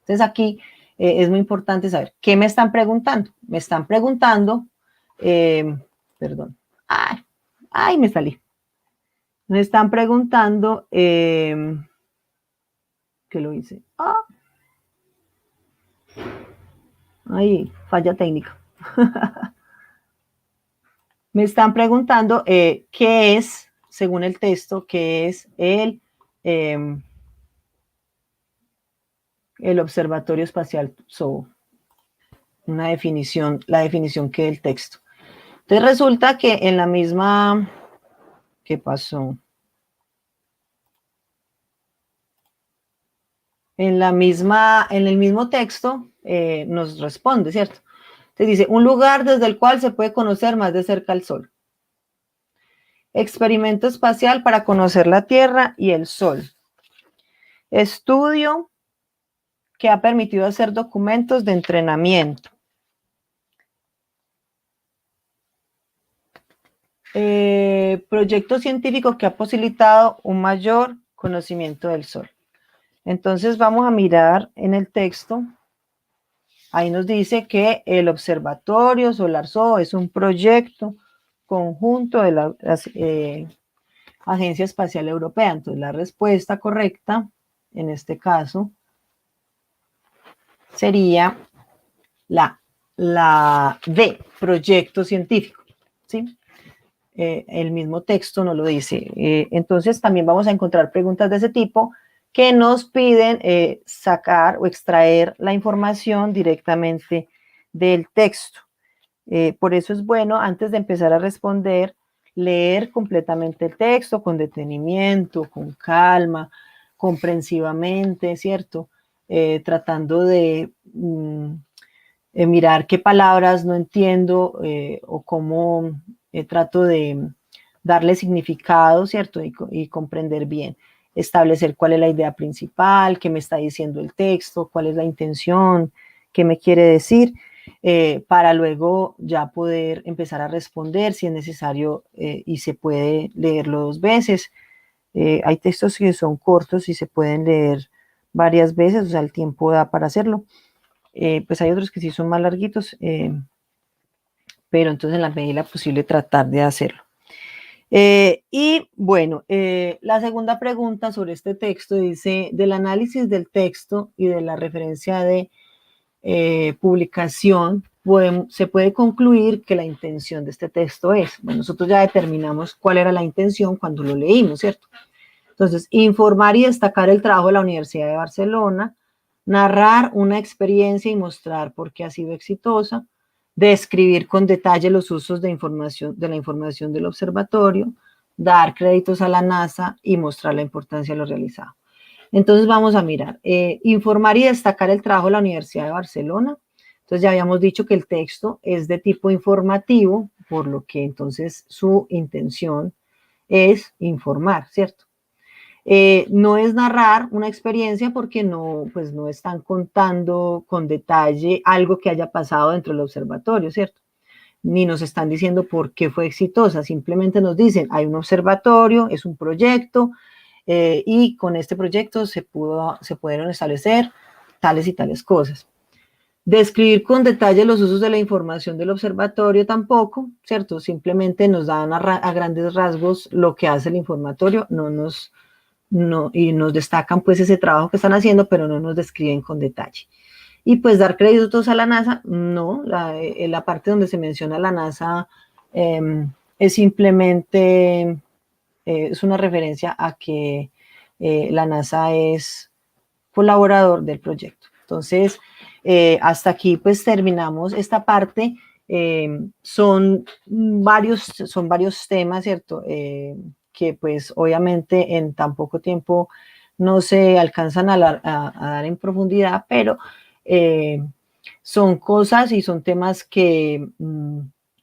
Entonces aquí es muy importante saber, ¿qué me están preguntando? Me están preguntando, perdón, ay, me salí. Me están preguntando, ¿qué lo hice? Ay, falla técnica. Me están preguntando qué es, según el texto, qué es el Observatorio Espacial SOHO. Una definición, la definición que del texto. Entonces resulta que en la misma, ¿qué pasó? En el mismo texto nos responde, ¿cierto? Entonces dice, un lugar desde el cual se puede conocer más de cerca el Sol. Experimento espacial para conocer la Tierra y el Sol. Estudio que ha permitido hacer documentos de entrenamiento. Proyecto científico que ha posibilitado un mayor conocimiento del Sol. Entonces vamos a mirar en el texto. Ahí nos dice que el Observatorio Solar SOHO es un proyecto conjunto de la Agencia Espacial Europea. Entonces la respuesta correcta, en este caso, sería la D, proyecto científico, ¿sí? El mismo texto nos lo dice. Entonces también vamos a encontrar preguntas de ese tipo que nos piden sacar o extraer la información directamente del texto. Por eso es bueno, antes de empezar a responder, leer completamente el texto con detenimiento, con calma, comprensivamente, ¿cierto? Tratando de mirar qué palabras no entiendo o cómo trato de darle significado, ¿cierto? Y comprender bien, establecer cuál es la idea principal, qué me está diciendo el texto, cuál es la intención, qué me quiere decir, para luego ya poder empezar a responder si es necesario y se puede leerlo 2 veces. Hay textos que son cortos y se pueden leer varias veces, o sea, el tiempo da para hacerlo. Pues hay otros que sí son más larguitos, pero entonces en la medida posible tratar de hacerlo. Y bueno, la segunda pregunta sobre este texto dice, del análisis del texto y de la referencia de publicación, se puede concluir que la intención de este texto es, bueno, nosotros ya determinamos cuál era la intención cuando lo leímos, ¿cierto? Entonces, informar y destacar el trabajo de la Universidad de Barcelona, narrar una experiencia y mostrar por qué ha sido exitosa, describir con detalle los usos de la información del observatorio, dar créditos a la NASA y mostrar la importancia de lo realizado. Entonces vamos a mirar, informar y destacar el trabajo de la Universidad de Barcelona. Entonces ya habíamos dicho que el texto es de tipo informativo, por lo que entonces su intención es informar, ¿cierto? No es narrar una experiencia porque no, pues no están contando con detalle algo que haya pasado dentro del observatorio, ¿cierto? Ni nos están diciendo por qué fue exitosa, simplemente nos dicen, hay un observatorio, es un proyecto, y con este proyecto se pudieron establecer tales y tales cosas. Describir con detalle los usos de la información del observatorio tampoco, ¿cierto? Simplemente nos dan a grandes rasgos lo que hace el informatorio, y nos destacan pues ese trabajo que están haciendo, pero no nos describen con detalle. Y pues dar créditos a la NASA, no, la parte donde se menciona la NASA es simplemente, es una referencia a que la NASA es colaborador del proyecto. Entonces, hasta aquí pues terminamos esta parte. Son varios temas, ¿cierto? Que pues obviamente en tan poco tiempo no se alcanzan a dar en profundidad, pero son cosas y son temas que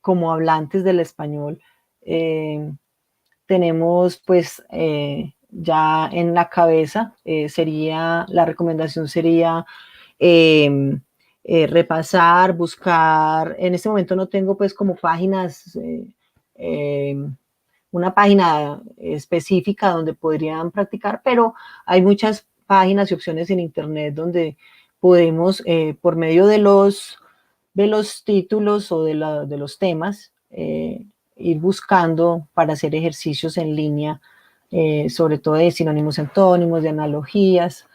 como hablantes del español tenemos pues ya en la cabeza. La recomendación sería repasar, buscar. En este momento no tengo pues como páginas, una página específica donde podrían practicar, pero hay muchas páginas y opciones en internet donde podemos, por medio de los títulos o de los temas, ir buscando para hacer ejercicios en línea, sobre todo de sinónimos, antónimos, de analogías,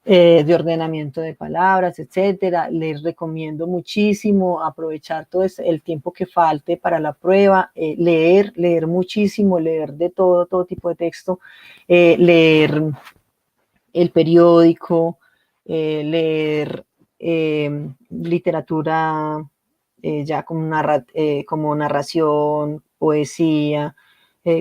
de ordenamiento de palabras, etcétera. Les recomiendo muchísimo aprovechar todo el tiempo que falte para la prueba, leer muchísimo, leer de todo tipo de texto, leer el periódico, leer literatura ya como narración, poesía,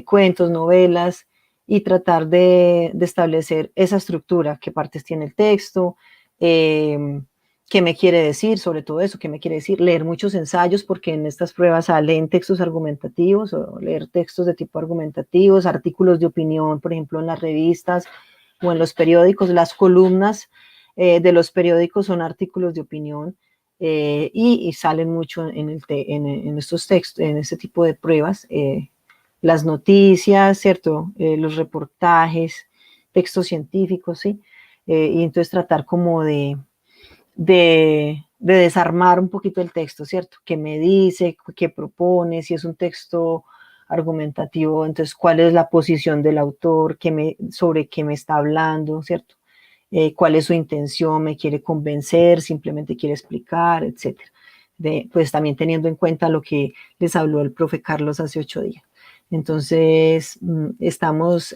cuentos, novelas, y tratar de establecer esa estructura, qué partes tiene el texto, qué me quiere decir, sobre todo eso, qué me quiere decir, leer muchos ensayos, porque en estas pruebas salen textos argumentativos, o leer textos de tipo argumentativos, artículos de opinión, por ejemplo, en las revistas o en los periódicos. Las columnas de los periódicos son artículos de opinión, y salen mucho en estos textos, en este tipo de pruebas, las noticias, ¿cierto? Los reportajes, textos científicos, ¿sí? Y entonces tratar como de desarmar un poquito el texto, ¿cierto? ¿Qué me dice? ¿Qué propone? Si es un texto argumentativo, entonces, ¿cuál es la posición del autor? ¿Sobre qué me está hablando? ¿Cierto? ¿Cuál es su intención? ¿Me quiere convencer? ¿Simplemente quiere explicar? Etcétera. Pues también teniendo en cuenta lo que les habló el profe Carlos hace 8 días. Entonces, estamos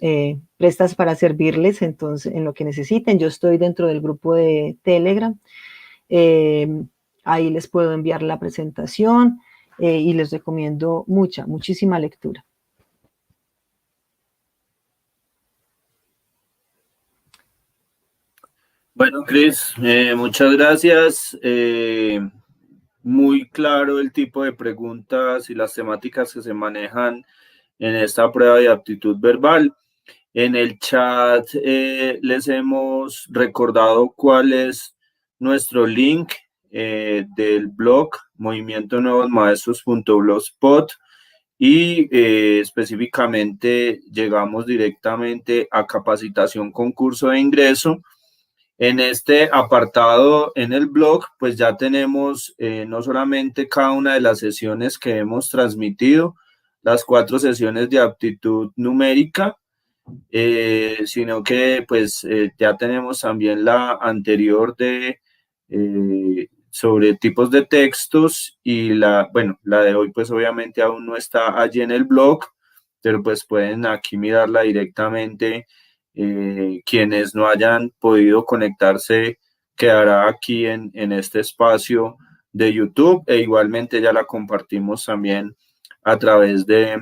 prestas para servirles entonces, en lo que necesiten. Yo estoy dentro del grupo de Telegram. Eh, Ahí les puedo enviar la presentación, y les recomiendo muchísima lectura. Bueno, Cris, muchas gracias. Muy claro el tipo de preguntas y las temáticas que se manejan en esta prueba de aptitud verbal. En el chat les hemos recordado cuál es nuestro link del blog movimientonuevosmaestros.blogspot, y específicamente llegamos directamente a capacitación concurso de ingreso. En este apartado en el blog, pues ya tenemos no solamente cada una de las sesiones que hemos transmitido, las 4 sesiones de aptitud numérica, sino que pues ya tenemos también la anterior sobre tipos de textos, y la de hoy pues obviamente aún no está allí en el blog, pero pues pueden aquí mirarla directamente. Quienes no hayan podido conectarse, quedará aquí en este espacio de YouTube, e igualmente ya la compartimos también a través de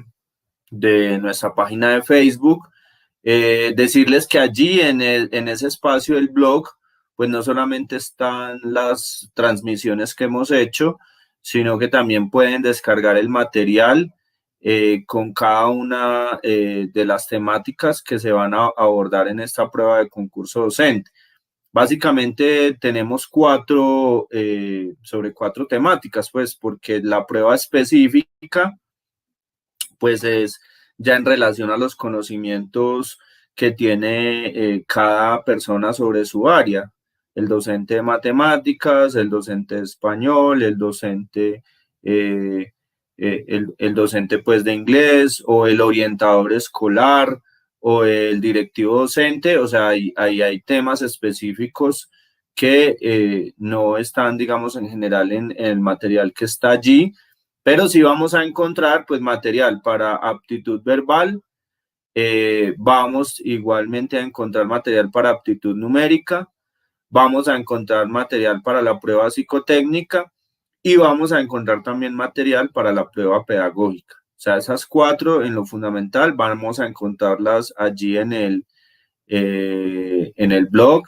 nuestra página de Facebook. Decirles que allí en ese espacio del blog, pues no solamente están las transmisiones que hemos hecho, sino que también pueden descargar el material con cada una de las temáticas que se van a abordar en esta prueba de concurso docente. Básicamente tenemos sobre 4 temáticas, pues porque la prueba específica pues es ya en relación a los conocimientos que tiene cada persona sobre su área. El docente de matemáticas, el docente de español, el docente pues de inglés, o el orientador escolar, o el directivo docente. O sea, ahí hay temas específicos que no están, digamos, en general en el material que está allí, pero sí vamos a encontrar pues material para aptitud verbal, vamos igualmente a encontrar material para aptitud numérica, vamos a encontrar material para la prueba psicotécnica, y vamos a encontrar también material para la prueba pedagógica. O sea, esas 4 en lo fundamental vamos a encontrarlas allí en el blog.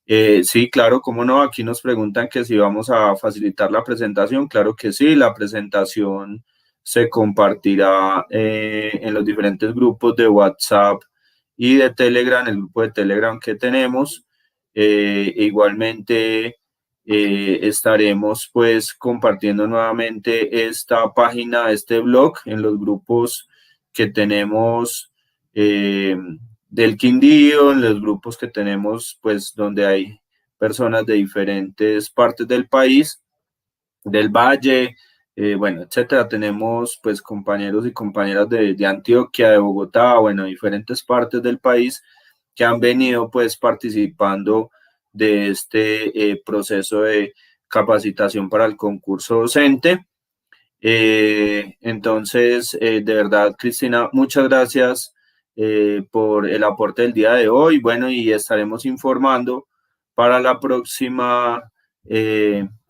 Sí, claro, cómo no. Aquí nos preguntan que si vamos a facilitar la presentación. Claro que sí, la presentación se compartirá en los diferentes grupos de WhatsApp y de Telegram, el grupo de Telegram que tenemos. Igualmente estaremos pues compartiendo nuevamente esta página, este blog, en los grupos que tenemos del Quindío, en los grupos que tenemos pues donde hay personas de diferentes partes del país, del Valle, bueno, etcétera. Tenemos pues compañeros y compañeras de Antioquia, de Bogotá, bueno, diferentes partes del país que han venido pues participando de este proceso de capacitación para el concurso docente. Entonces, de verdad, Cristina, muchas gracias por el aporte del día de hoy. Bueno, y estaremos informando para la próxima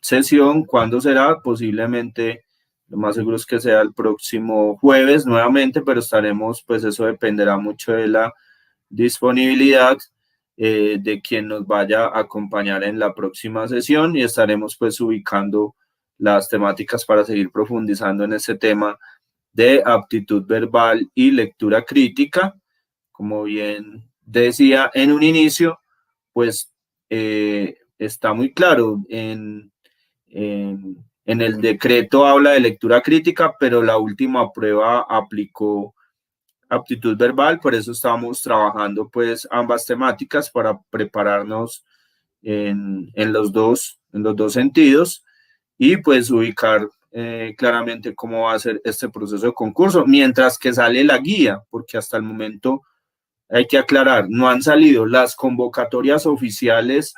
sesión. ¿Cuándo será? Posiblemente, lo más seguro es que sea el próximo jueves nuevamente, pero estaremos, pues eso dependerá mucho de la disponibilidad de quien nos vaya a acompañar en la próxima sesión, y estaremos pues ubicando las temáticas para seguir profundizando en este tema de aptitud verbal y lectura crítica. Como bien decía en un inicio, pues está muy claro, en el decreto habla de lectura crítica, pero la última prueba aplicó aptitud verbal, por eso estamos trabajando pues ambas temáticas para prepararnos en los dos sentidos, y pues ubicar claramente cómo va a ser este proceso de concurso, mientras que sale la guía, porque hasta el momento hay que aclarar, no han salido las convocatorias oficiales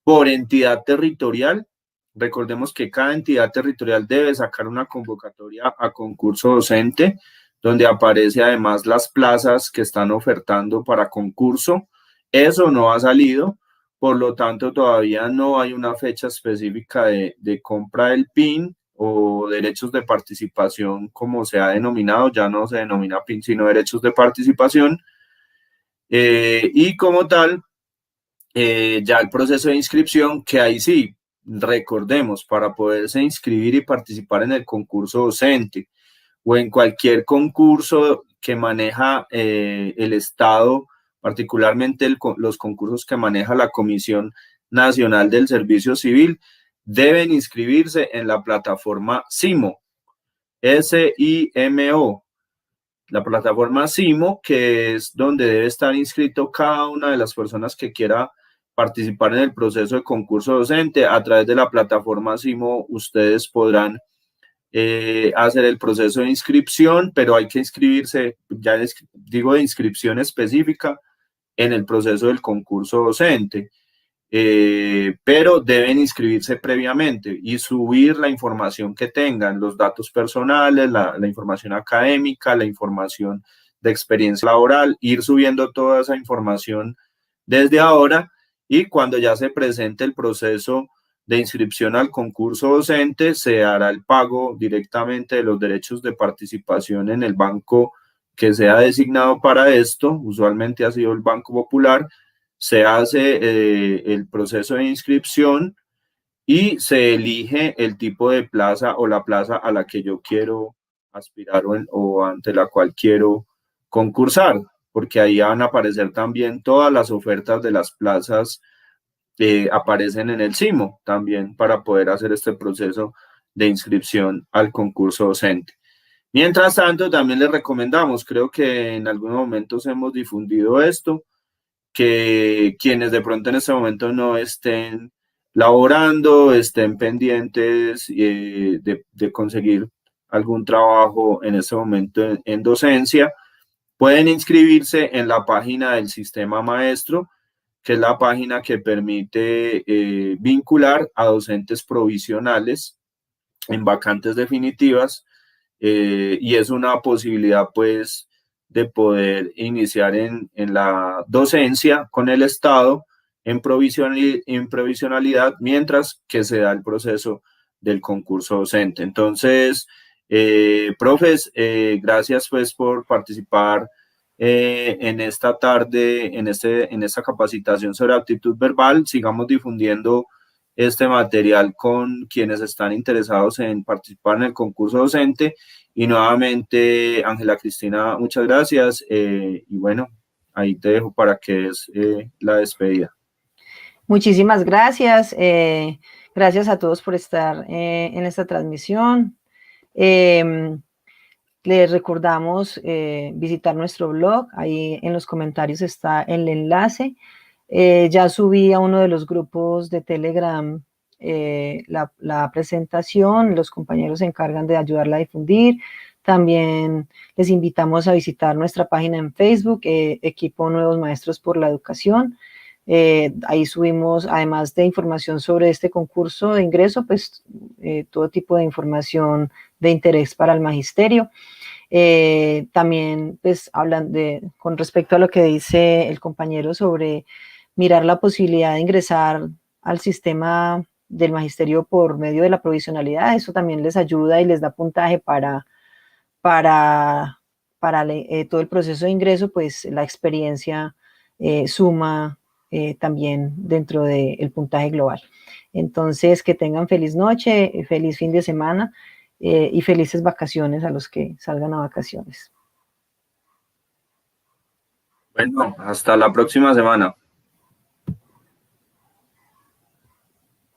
por entidad territorial. Recordemos que cada entidad territorial debe sacar una convocatoria a concurso docente, donde aparece además las plazas que están ofertando para concurso. Eso no ha salido, por lo tanto todavía no hay una fecha específica de compra del PIN o derechos de participación, como se ha denominado. Ya no se denomina PIN, sino derechos de participación. Y como tal, ya el proceso de inscripción, que ahí sí, recordemos, para poderse inscribir y participar en el concurso docente o en cualquier concurso que maneja el Estado, particularmente los concursos que maneja la Comisión Nacional del Servicio Civil, deben inscribirse en la plataforma SIMO, SIMO. La plataforma SIMO, que es donde debe estar inscrito cada una de las personas que quiera participar en el proceso de concurso docente. A través de la plataforma SIMO ustedes podrán hacer el proceso de inscripción, pero hay que inscribirse, ya digo, de inscripción específica en el proceso del concurso docente. Pero deben inscribirse previamente y subir la información que tengan, los datos personales, la información académica, la información de experiencia laboral, ir subiendo toda esa información desde ahora, y cuando ya se presente el proceso de inscripción al concurso docente, se hará el pago directamente de los derechos de participación en el banco que sea designado para esto. Usualmente ha sido el Banco Popular. Se hace el proceso de inscripción y se elige el tipo de plaza o la plaza a la que yo quiero aspirar o ante la cual quiero concursar, porque ahí van a aparecer también todas las ofertas de las plazas que aparecen en el SIMO también, para poder hacer este proceso de inscripción al concurso docente. Mientras tanto, también les recomendamos, creo que en algunos momentos hemos difundido esto, que quienes de pronto en este momento no estén laborando, estén pendientes de conseguir algún trabajo en este momento en docencia, pueden inscribirse en la página del Sistema Maestro, que es la página que permite vincular a docentes provisionales en vacantes definitivas, y es una posibilidad pues de poder iniciar en la docencia con el Estado en provisionalidad, mientras que se da el proceso del concurso docente. Entonces, profes, gracias pues por participar en esta tarde, en esta capacitación sobre aptitud verbal. Sigamos difundiendo este material con quienes están interesados en participar en el concurso docente. Y nuevamente, Ángela Cristina, muchas gracias. Y bueno, ahí te dejo para que es la despedida. Muchísimas gracias. Gracias a todos por estar en esta transmisión. Les recordamos visitar nuestro blog. Ahí en los comentarios está el enlace. Ya subí a uno de los grupos de Telegram la presentación. Los compañeros se encargan de ayudarla a difundir. También les invitamos a visitar nuestra página en Facebook, Equipo Nuevos Maestros por la Educación. Ahí subimos, además de información sobre este concurso de ingreso, pues todo tipo de información de interés para el magisterio. También pues hablan con respecto a lo que dice el compañero sobre mirar la posibilidad de ingresar al sistema del magisterio por medio de la provisionalidad. Eso también les ayuda y les da puntaje para todo el proceso de ingreso, pues la experiencia suma también dentro del puntaje global. Entonces, que tengan feliz noche, feliz fin de semana y felices vacaciones a los que salgan a vacaciones. Bueno, hasta la próxima semana.